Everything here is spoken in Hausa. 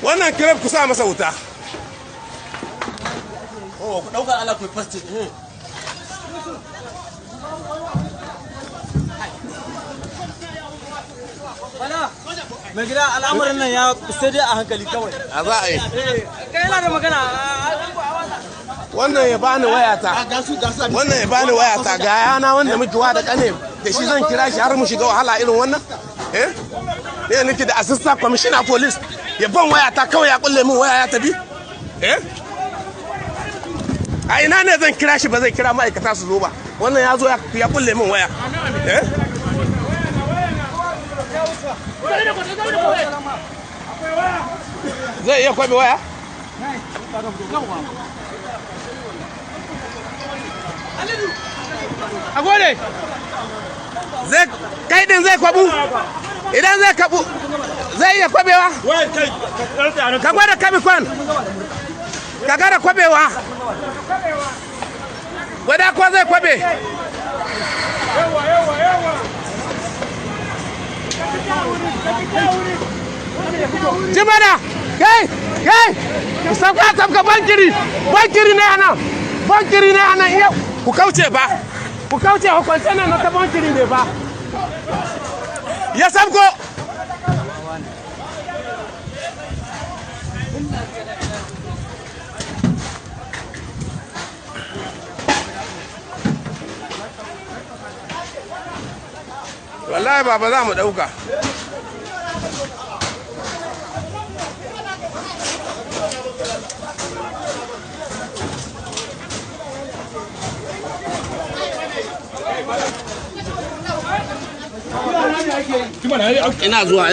wannan kirab ku sa masa wuta. Oh, ku dauka Allah ku fasti. Bala, mai gida al'amuran nan ya sai dai a hankali kawai. A za a yi. Kai yana da magana. Wannan ya bani wayata. Wannan ya bani wayata ga yana wanda muke wa da kane da shi zan kira shi har mu shiga wahala irin wannan. Ne nake da assistant commissioner police ya ban wayata kawai ya kulle min waya ya tafi. A ina ne zan kira shi ba zai kira ma'aikata su zo ba. Wannan ya zo ya kulle min waya. Zai iya kwabe waya? A gode! Kai din zai kwabu? Idan zai kabu, zai iya kwabewa? Ka gwada kabi kwan? Ka gara kwabewa? Gwada ko zai kwabe? Jimana! Kai! Sabka bankiri ne anan! Bankiri ne anan yau! Ku kauce ba! Ku kauce hukunce nan na ta bankiri ne ba! Ya sabko! Wallahi baba za mu dauka. Ina zuwa